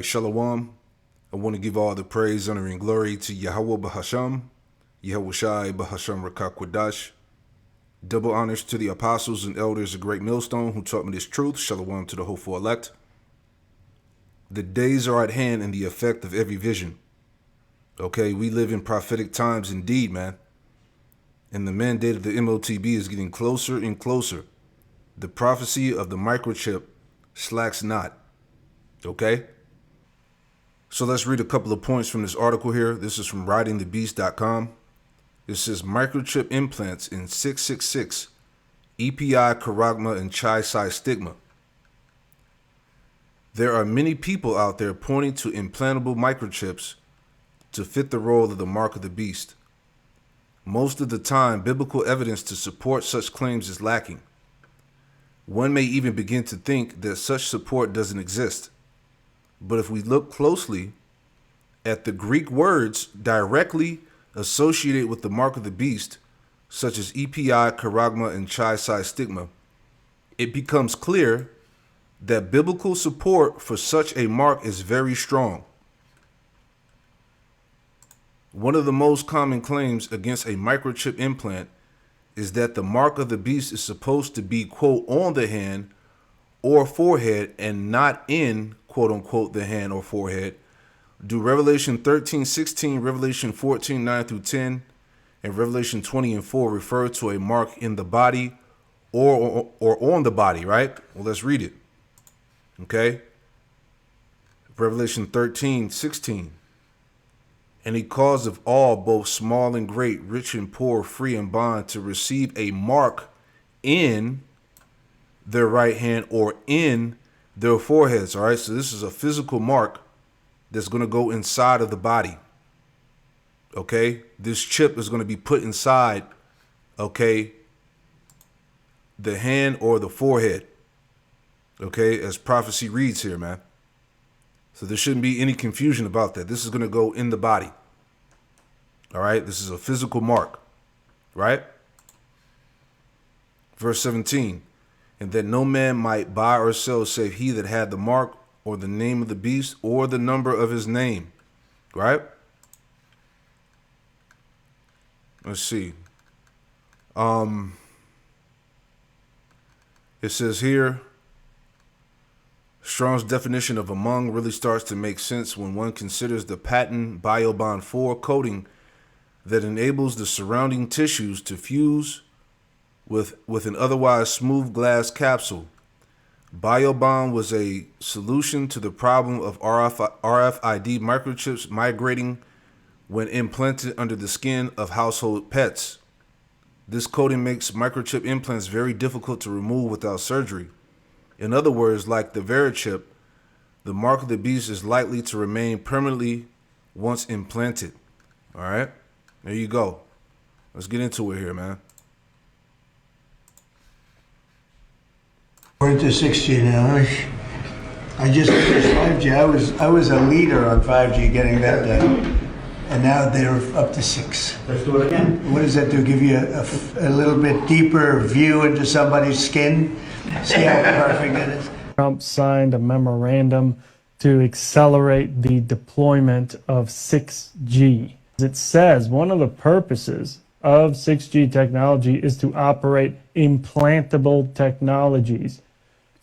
Shalom. I want to give all the praise, honor, and glory to Yahweh Bahasham, Yahweh Shai Bahasham Rakakwadash. Double honors to the apostles and elders of Great Millstone who taught me this truth. Shalom to the hopeful elect. The days are at hand and the effect of every vision. Okay, we live in prophetic times indeed, man. And the mandate of the MOTB is getting closer and closer. The prophecy of the microchip slacks not. Okay? So let's read a couple of points from this article here. This is from ridingthebeast.com. It says microchip implants in 666, EPI, charagma, and chi-psi stigma. There are many people out there pointing to implantable microchips to fit the role of the mark of the beast. Most of the time, biblical evidence to support such claims is lacking. One may even begin to think that such support doesn't exist. But if we look closely at the Greek words directly associated with the mark of the beast, such as EPI, charagma, and chi-psi stigma, it becomes clear that biblical support for such a mark is very strong. One of the most common claims against a microchip implant is that the mark of the beast is supposed to be, quote, on the hand or forehead and not in, quote unquote, the hand or forehead. Do Revelation 13:16, Revelation 14:9 through 10, and Revelation 20:4 refer to a mark in the body or on the body, right? Well, let's read it. Okay. Revelation 13:16. And he caused of all, both small and great, rich and poor, free and bond, to receive a mark in their right hand or in their foreheads. All right. So this is a physical mark that's going to go inside of the body. Okay. This chip is going to be put inside, okay, the hand or the forehead. Okay. As prophecy reads here, man. So there shouldn't be any confusion about that. This is going to go in the body. All right. This is a physical mark, right? Verse 17. And that no man might buy or sell save he that had the mark or the name of the beast or the number of his name. Right? Let's see. It says here, Strong's definition of among really starts to make sense when one considers the patent Biobond 4 coating that enables the surrounding tissues to fuse with an otherwise smooth glass capsule. Biobond was a solution to the problem of RFID microchips migrating when implanted under the skin of household pets. This coating makes microchip implants very difficult to remove without surgery. In other words, like the Verichip, the mark of the beast is likely to remain permanently once implanted. All right, there you go. Let's get into it here, man. We're into 6G now. I just finished 5G. I was a leader on 5G getting that done. And now they're up to 6. Let's do it again. What does that do? Give you a little bit deeper view into somebody's skin? See how perfect it is? Trump signed a memorandum to accelerate the deployment of 6G. It says one of the purposes of 6G technology is to operate implantable technologies.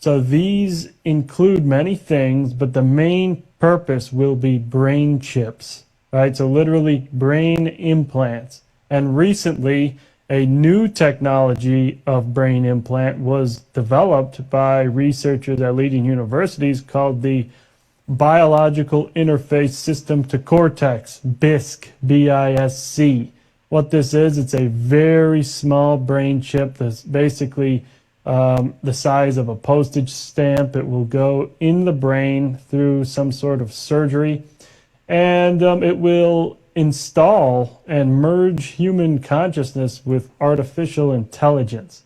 So these include many things, but the main purpose will be brain chips, right? So literally brain implants. And recently, a new technology of brain implant was developed by researchers at leading universities called the Biological Interface System to Cortex, BISC, B-I-S-C. What this is, it's a very small brain chip that's basically the size of a postage stamp. It will go in the brain through some sort of surgery, and it will install and merge human consciousness with artificial intelligence.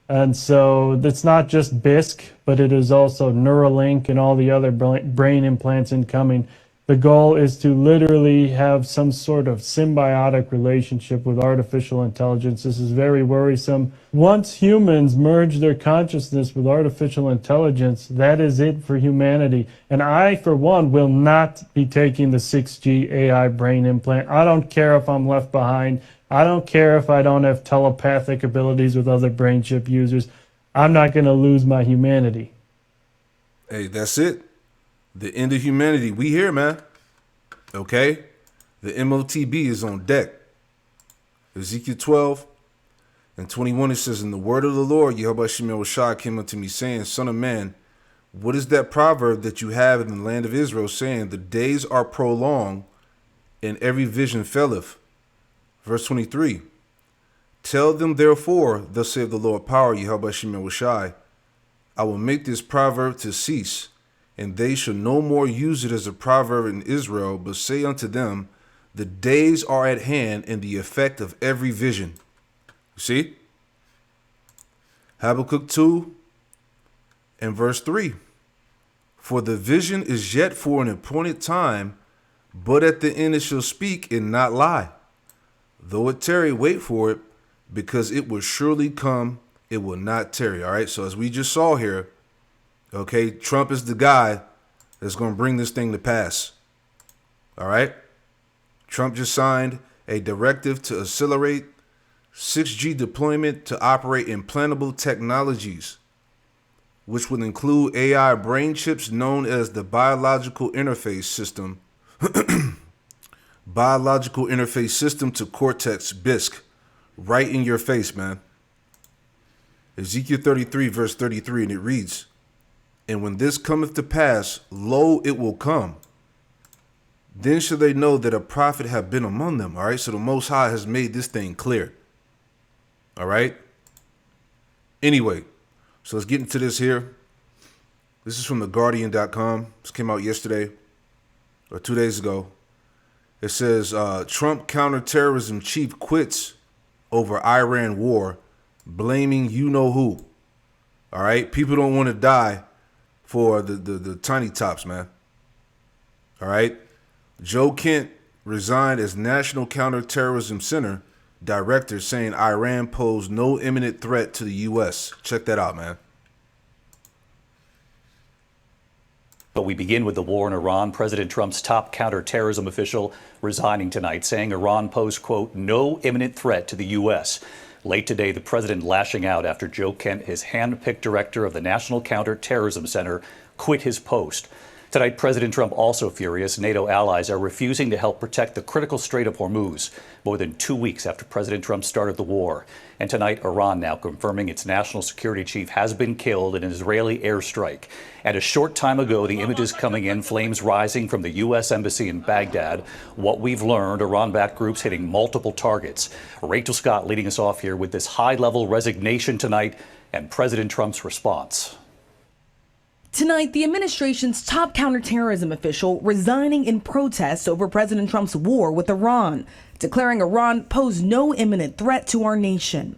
And so it's not just BISC, but it is also Neuralink and all the other brain implants incoming. The goal is to literally have some sort of symbiotic relationship with artificial intelligence. This is very worrisome. Once humans merge their consciousness with artificial intelligence, that is it for humanity. And I, for one, will not be taking the 6G AI brain implant. I don't care if I'm left behind. I don't care if I don't have telepathic abilities with other brain chip users. I'm not going to lose my humanity. Hey, that's it. The end of humanity. We here, man. Okay? The MOTB is on deck. Ezekiel 12 and 21, it says, "In the word of the Lord, Yahweh Shemel Shah came unto me, saying, Son of man, what is that proverb that you have in the land of Israel, saying, the days are prolonged, and every vision faileth?" Verse 23, "Tell them therefore, thus saith the Lord power, Yahweh Shemel Shai, I will make this proverb to cease, and they shall no more use it as a proverb in Israel, but say unto them, the days are at hand, and the effect of every vision." You see? Habakkuk 2 and verse 3, "For the vision is yet for an appointed time, but at the end it shall speak and not lie. Though it tarry, wait for it, because it will surely come, it will not tarry." All right, so as we just saw here, okay, Trump is the guy that's going to bring this thing to pass. All right, Trump just signed a directive to accelerate 6G deployment to operate implantable technologies, which would include AI brain chips known as the biological interface system. Biological interface system to Cortex BISC, right in your face, man. Ezekiel 33 verse 33, and it reads, "And when this cometh to pass, lo, it will come. Then shall they know that a prophet have been among them." All right, so the Most High has made this thing clear. All right. Anyway, so let's get into this here. This is from theguardian.com. This came out yesterday or 2 days ago. It says, Trump counterterrorism chief quits over Iran war, blaming you-know-who. All right? People don't want to die for the tiny tops, man. All right? Joe Kent resigned as National Counterterrorism Center director, saying Iran posed no imminent threat to the U.S. Check that out, man. But we begin with the war in Iran. President Trump's top counterterrorism official resigning tonight, saying Iran posed, quote, no imminent threat to the U.S. Late today, the president lashing out after Joe Kent, his hand-picked director of the National Counterterrorism Center, quit his post. Tonight, President Trump also furious. NATO allies are refusing to help protect the critical Strait of Hormuz more than 2 weeks after President Trump started the war. And tonight, Iran now confirming its national security chief has been killed in an Israeli airstrike. And a short time ago, the images coming in, flames rising from the U.S. Embassy in Baghdad. What we've learned, Iran-backed groups hitting multiple targets. Rachel Scott leading us off here with this high-level resignation tonight and President Trump's response. Tonight, the administration's top counterterrorism official resigning in protest over President Trump's war with Iran, declaring Iran posed no imminent threat to our nation.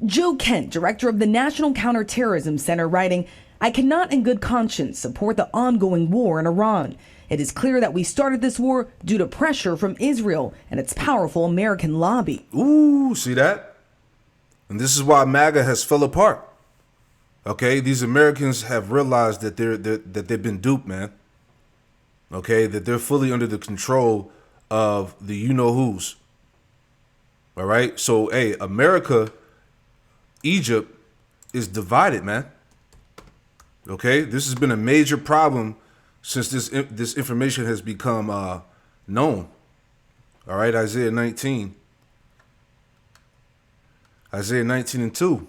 Joe Kent, director of the National Counterterrorism Center, writing, "I cannot in good conscience support the ongoing war in Iran. It is clear that we started this war due to pressure from Israel and its powerful American lobby." Ooh, see that? And this is why MAGA has fell apart. Okay, these Americans have realized that that they've been duped, man. Okay, that they're fully under the control of the you-know-who's. All right, so hey, America, Egypt is divided, man. Okay, this has been a major problem since this information has become known. All right, Isaiah 19 and 2.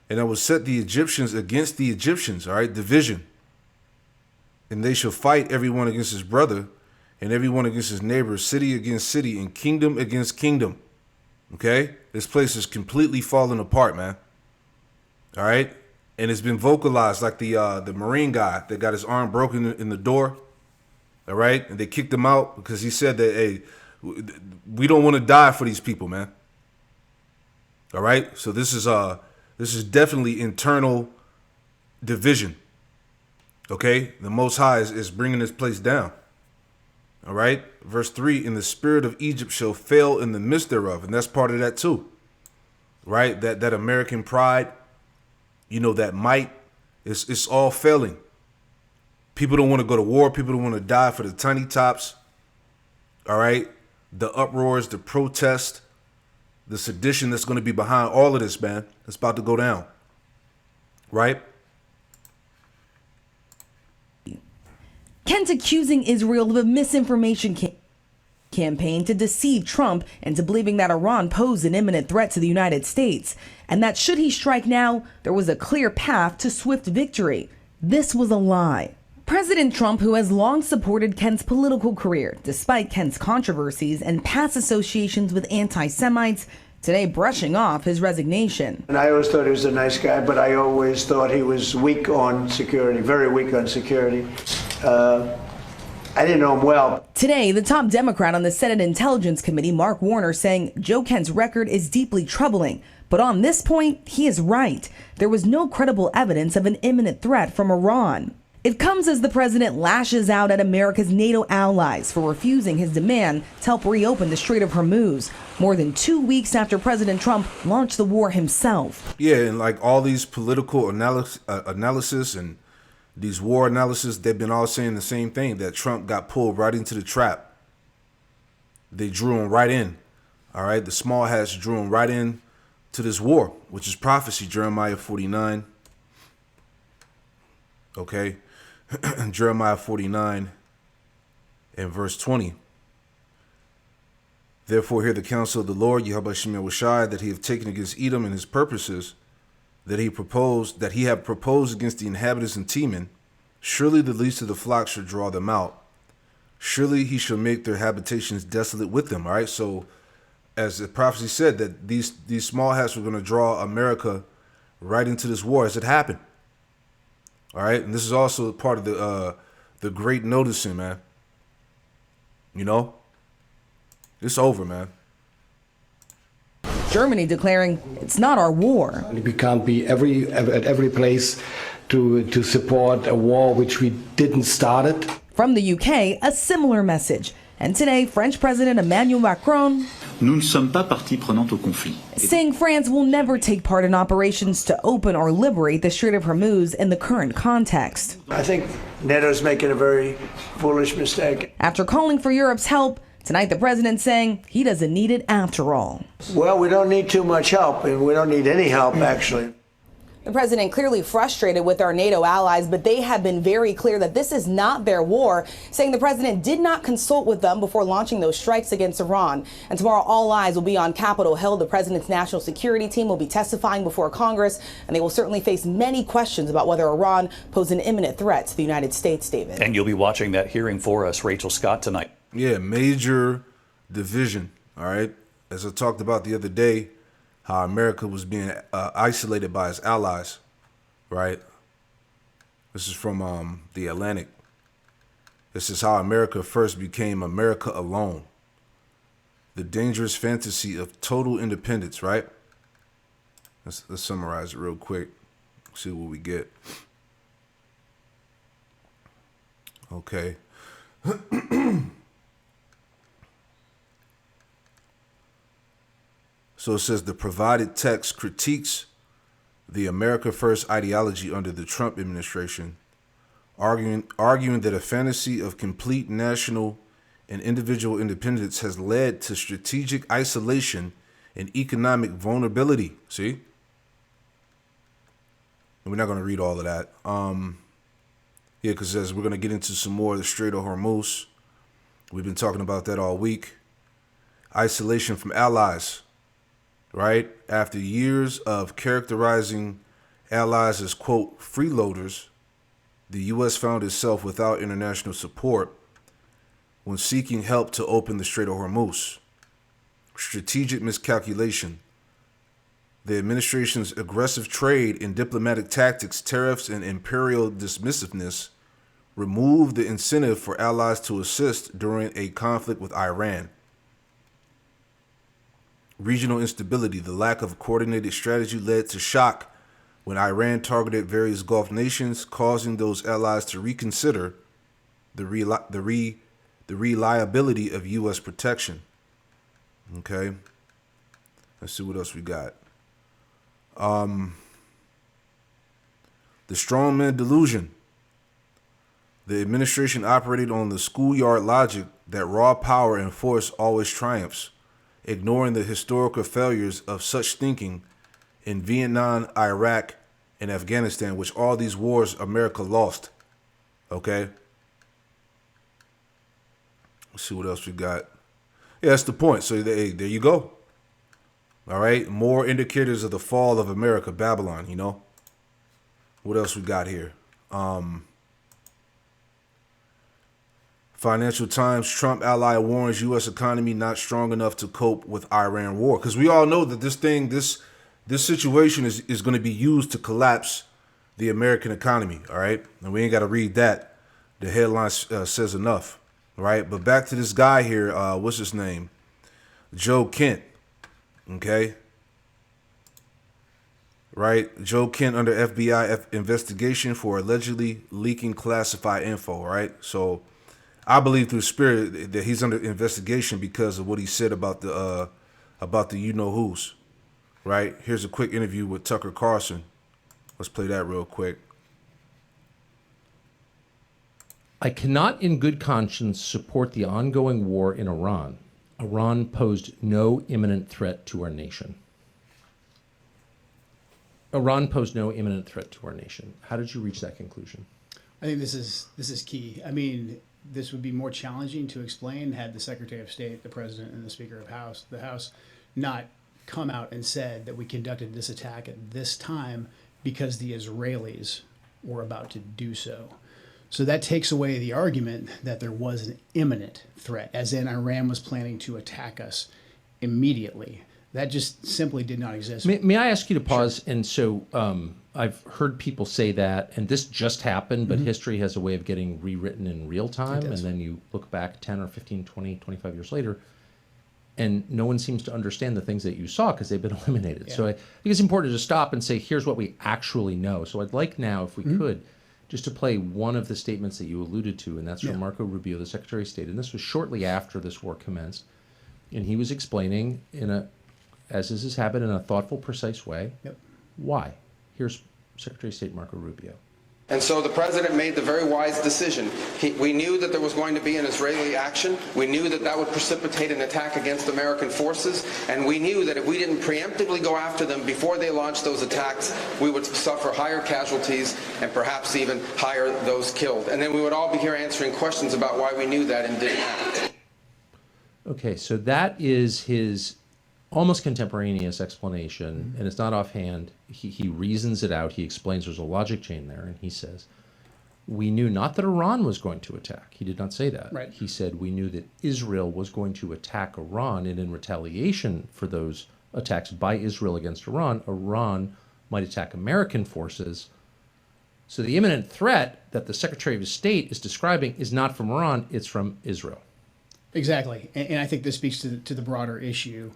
"And I will set the Egyptians against the Egyptians," all right, division. "And they shall fight every one against his brother, and every one against his neighbor, city against city, and kingdom against kingdom." Okay? This place is completely falling apart, man. All right? And it's been vocalized like the Marine guy that got his arm broken in the door. All right? And they kicked him out because he said that, hey, we don't want to die for these people, man. All right? So this is definitely internal division. Okay? The Most High is bringing this place down. All right. Verse 3, and the spirit of Egypt shall fail in the midst thereof. And that's part of that too. Right? That American pride, that might, it's all failing. People don't want to go to war. People don't want to die for the tiny tops. All right. The uproars, the protest, the sedition that's going to be behind all of this, man. It's about to go down. Right? Kent accusing Israel of a misinformation campaign to deceive Trump into believing that Iran posed an imminent threat to the United States, and that should he strike now, there was a clear path to swift victory. This was a lie. President Trump, who has long supported Kent's political career, despite Kent's controversies and past associations with anti-Semites, today brushing off his resignation. And I always thought he was a nice guy, but I always thought he was weak on security, very weak on security. I didn't know him well. Today, the top Democrat on the Senate Intelligence Committee, Mark Warner, saying Joe Kent's record is deeply troubling. But on this point, he is right. There was no credible evidence of an imminent threat from Iran. It comes as the president lashes out at America's NATO allies for refusing his demand to help reopen the Strait of Hormuz, more than 2 weeks after President Trump launched the war himself. Yeah, and like all these political analysis and these war analysis, they've been all saying the same thing, that Trump got pulled right into the trap. They drew him right in. All right, the small hats drew him right in to this war, which is prophecy, Jeremiah 49. Okay. Jeremiah 49 and verse 20. Therefore hear the counsel of the Lord, Yahweh Shem Yahushai, that he have taken against Edom and his purposes, that he have proposed against the inhabitants in Teman. Surely the least of the flock shall draw them out. Surely he shall make their habitations desolate with them. All right. So as the prophecy said, that these small hats were going to draw America right into this war as it happened. All right. And this is also part of the great noticing, man. It's over, man. Germany declaring it's not our war. We can't be at every place to support a war which we didn't start it. From the UK, a similar message. And today, French President Emmanuel Macron Nous ne sommes pas partie prenante au conflit. saying France will never take part in operations to open or liberate the Strait of Hormuz in the current context. I think NATO's making a very foolish mistake. After calling for Europe's help, tonight the president saying he doesn't need it after all. Well, we don't need too much help, and we don't need any help, actually. The president clearly frustrated with our NATO allies, but they have been very clear that this is not their war, saying the president did not consult with them before launching those strikes against Iran. And tomorrow, all eyes will be on Capitol Hill. The president's national security team will be testifying before Congress, and they will certainly face many questions about whether Iran posed an imminent threat to the United States, David. And you'll be watching that hearing for us, Rachel Scott, tonight. Yeah, major division. All right. As I talked about the other day, how America was being isolated by its allies, right? This is from The Atlantic. This is how America first became America alone. The dangerous fantasy of total independence, right? Let's summarize it real quick. See what we get. Okay. So it says the provided text critiques the America First ideology under the Trump administration, arguing that a fantasy of complete national and individual independence has led to strategic isolation and economic vulnerability. See? And we're not going to read all of that. Yeah, because as we're going to get into some more of the Strait of Hormuz, we've been talking about that all week. Isolation from allies. Right? After years of characterizing allies as, quote, freeloaders, the U.S. found itself without international support when seeking help to open the Strait of Hormuz. Strategic miscalculation. The administration's aggressive trade in diplomatic tactics, tariffs, and imperial dismissiveness removed the incentive for allies to assist during a conflict with Iran. Regional instability, the lack of coordinated strategy led to shock when Iran targeted various Gulf nations, causing those allies to reconsider the the reliability of U.S. protection. Okay. Let's see what else we got. The strongman delusion. The administration operated on the schoolyard logic that raw power and force always triumphs, ignoring the historical failures of such thinking in Vietnam, Iraq, and Afghanistan, which all these wars America lost. Okay? Let's see what else we got. Yeah, that's the point. So there you go. All right? More indicators of the fall of America, Babylon, you know? What else we got here? Financial Times, Trump ally warns U.S. economy not strong enough to cope with Iran war. Because we all know that this situation is going to be used to collapse the American economy, all right? And we ain't got to read that. The headline says enough, all right? But back to this guy here, what's his name? Joe Kent, okay? Right? Joe Kent under FBI investigation for allegedly leaking classified info, right? So I believe through spirit that he's under investigation because of what he said about the you-know-who's, right? Here's a quick interview with Tucker Carlson. Let's play that real quick. I cannot in good conscience support the ongoing war in Iran. Iran posed no imminent threat to our nation. Iran posed no imminent threat to our nation. How did you reach that conclusion? I think this is key. I mean, this would be more challenging to explain had the Secretary of State, the President, and the Speaker of the House not come out and said that we conducted this attack at this time because the Israelis were about to do so. So that takes away the argument that there was an imminent threat, as in Iran was planning to attack us immediately. That just simply did not exist. May I ask you to pause? Sure. And so I've heard people say that, and this just happened, but history has a way of getting rewritten in real time, and then you look back 10 or 15, 20, 25 years later, and no one seems to understand the things that you saw because they've been eliminated. Yeah. So I think it's important to stop and say, here's what we actually know. So I'd like now, if we could, just to play one of the statements that you alluded to, and that's from Marco Rubio, the Secretary of State, and this was shortly after this war commenced, and he was explaining as is his habit, in a thoughtful, precise way, why. Here's Secretary of State Marco Rubio. And so the president made the very wise decision. We knew that there was going to be an Israeli action. We knew that that would precipitate an attack against American forces. And we knew that if we didn't preemptively go after them before they launched those attacks, we would suffer higher casualties and perhaps even higher those killed. And then we would all be here answering questions about why we knew that and didn't act. Okay, so that is his almost contemporaneous explanation, and it's not offhand. He reasons it out. He explains there's a logic chain there, and he says, we knew not that Iran was going to attack. He did not say that. Right. He said we knew that Israel was going to attack Iran, and in retaliation for those attacks by Israel against Iran, Iran might attack American forces. So the imminent threat that the Secretary of State is describing is not from Iran, it's from Israel. Exactly. And I think this speaks to the broader issue.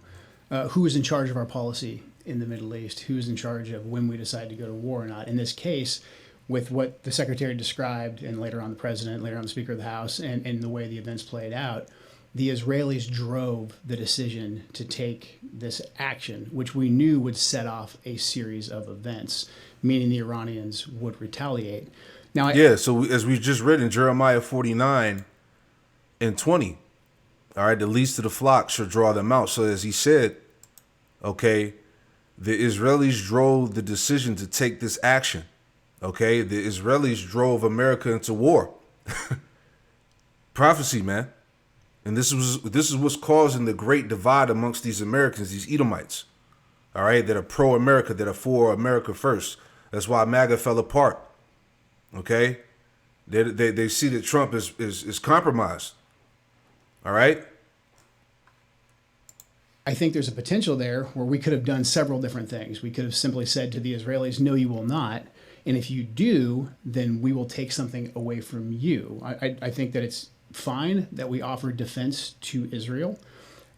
Who is in charge of our policy in the Middle East? Who's in charge of when we decide to go to war or not? In this case, with what the Secretary described, and later on the President, later on the Speaker of the House, and the way the events played out, the Israelis drove the decision to take this action, which we knew would set off a series of events, meaning the Iranians would retaliate. Now, so as we just read in Jeremiah 49 and 20, all right, the least of the flock shall draw them out. So as he said, okay, the Israelis drove the decision to take this action. Okay, the Israelis drove America into war. Prophecy, man. And this is what's causing the great divide amongst these Americans, these Edomites. All right, that are pro-America, that are for America first. That's why MAGA fell apart. Okay, they see that Trump is compromised. All right. I think there's a potential there where we could have done several different things. We could have simply said to the Israelis, no, you will not. And if you do, then we will take something away from you. I think that it's fine that we offer defense to Israel.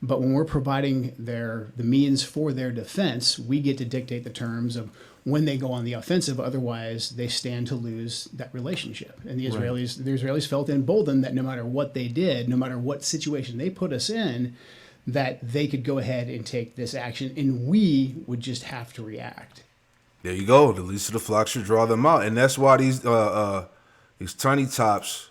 But when we're providing the means for their defense, we get to dictate the terms of when they go on the offensive. Otherwise, they stand to lose that relationship. And the Israelis felt emboldened that no matter what they did, no matter what situation they put us in, that they could go ahead and take this action, and we would just have to react. There you go. The least of the flock should draw them out, and that's why these tiny tops,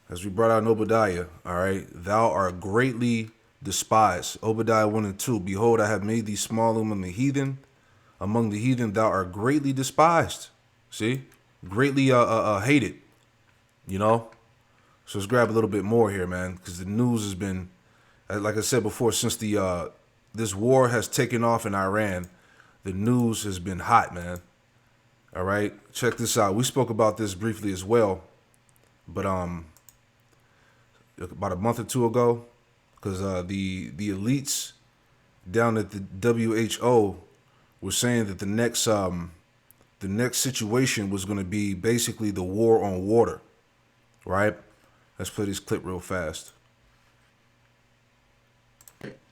as we brought out in Obadiah, all right, thou art greatly despised. Obadiah 1 and 2. Behold, I have made thee small among the heathen. Among the heathen, thou art greatly despised. See, greatly hated. You know. So let's grab a little bit more here, man, because the news has been, like I said before, since the this war has taken off in Iran, the news has been hot, man. All right, check this out. We spoke about this briefly as well, but about a month or two ago, because the elites down at the WHO were saying that the next situation was going to be basically the war on water, right? Let's play this clip real fast.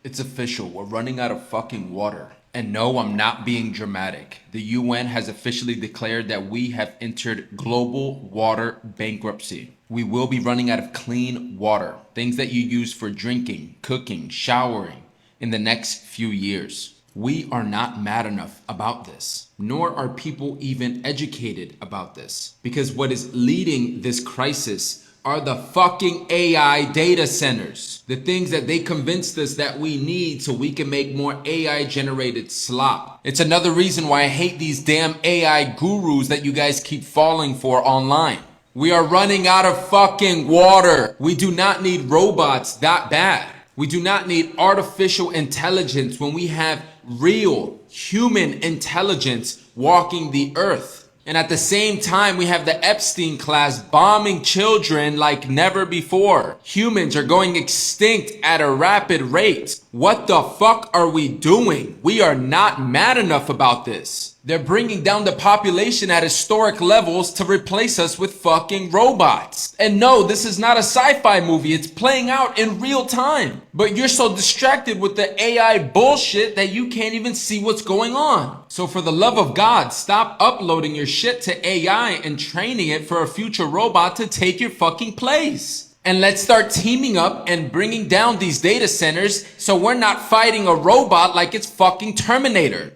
It's official. We're running out of fucking water. And no, I'm not being dramatic. The UN has officially declared that we have entered global water bankruptcy. We will be running out of clean water, things that you use for drinking, cooking, showering, in the next few years. We are not mad enough about this, nor are people even educated about this. Because what is leading this crisis are the fucking AI data centers. The things that they convinced us that we need so we can make more AI generated slop. It's another reason why I hate these damn AI gurus that you guys keep falling for online. We are running out of fucking water. We do not need robots that bad. We do not need artificial intelligence when we have real human intelligence walking the earth. And at the same time, we have the Epstein class bombing children like never before. Humans are going extinct at a rapid rate. What the fuck are we doing? We are not mad enough about this. They're bringing down the population at historic levels to replace us with fucking robots. And no, this is not a sci-fi movie. It's playing out in real time. But you're so distracted with the AI bullshit that you can't even see what's going on. So for the love of God, stop uploading your shit to AI and training it for a future robot to take your fucking place. And let's start teaming up and bringing down these data centers so we're not fighting a robot like it's fucking Terminator.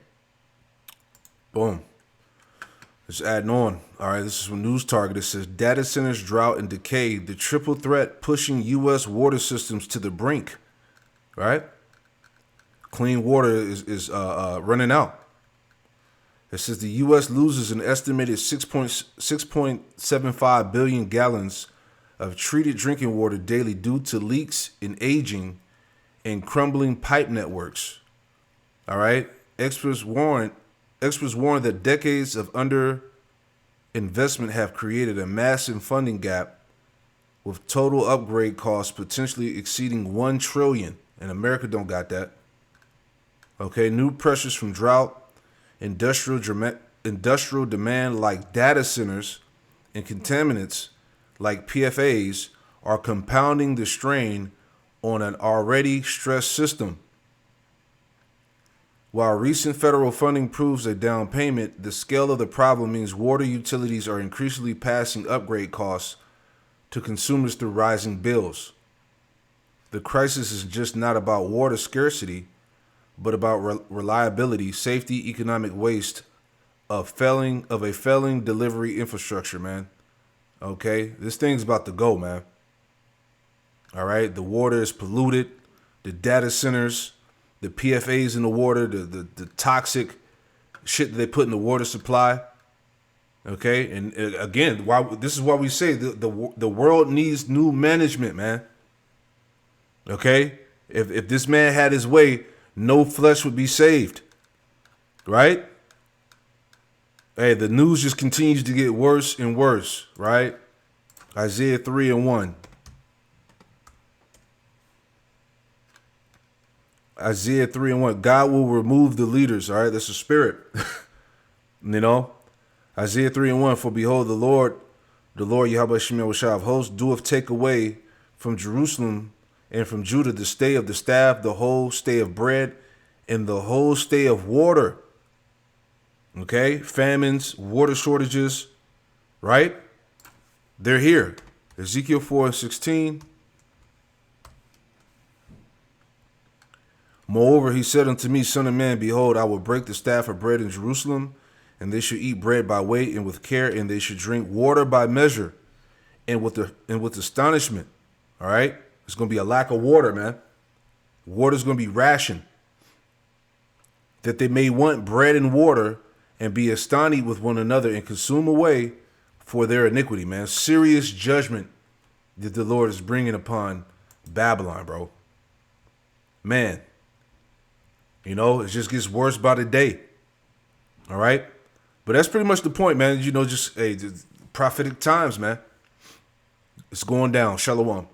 Boom. Just adding on. All right, this is from News Target. It says data centers, drought, and decay, the triple threat pushing U.S. water systems to the brink. Right? Clean water is running out. It says the U.S. loses an estimated 6.75 billion gallons of treated drinking water daily due to leaks in aging and crumbling pipe networks. All right? Experts warn that decades of underinvestment have created a massive funding gap with total upgrade costs potentially exceeding $1 trillion. And America don't got that. Okay, new pressures from drought, industrial demand like data centers, and contaminants like PFAS are compounding the strain on an already stressed system. While recent federal funding proves a down payment, the scale of the problem means water utilities are increasingly passing upgrade costs to consumers through rising bills. The crisis is just not about water scarcity, but about reliability, safety, economic waste of a failing delivery infrastructure, man. Okay? This thing's about to go, man. All right? The water is polluted. The data centers, the PFAS in the water, the toxic shit that they put in the water supply. Okay? And again, this is why we say the world needs new management, man. Okay? If this man had his way, no flesh would be saved. Right? Hey, the news just continues to get worse and worse, right? Isaiah 3:1. Isaiah 3:1. God will remove the leaders, all right? That's the spirit. You know? Isaiah 3:1. For behold, the Lord Yahweh Shemel of hosts, doeth take away from Jerusalem and from Judah the stay of the staff, the whole stay of bread, and the whole stay of water. Okay? Famines, water shortages, right? They're here. Ezekiel 4:16. Moreover, he said unto me, Son of man, behold, I will break the staff of bread in Jerusalem, and they should eat bread by weight and with care, and they should drink water by measure, and with astonishment. All right? There's going to be a lack of water, man. Water's going to be rationed. That they may want bread and water and be astonished with one another and consume away for their iniquity, man. Serious judgment that the Lord is bringing upon Babylon, bro. Man. You know, it just gets worse by the day. All right? But that's pretty much the point, man. You know, just, hey, prophetic times, man. It's going down. Shalom.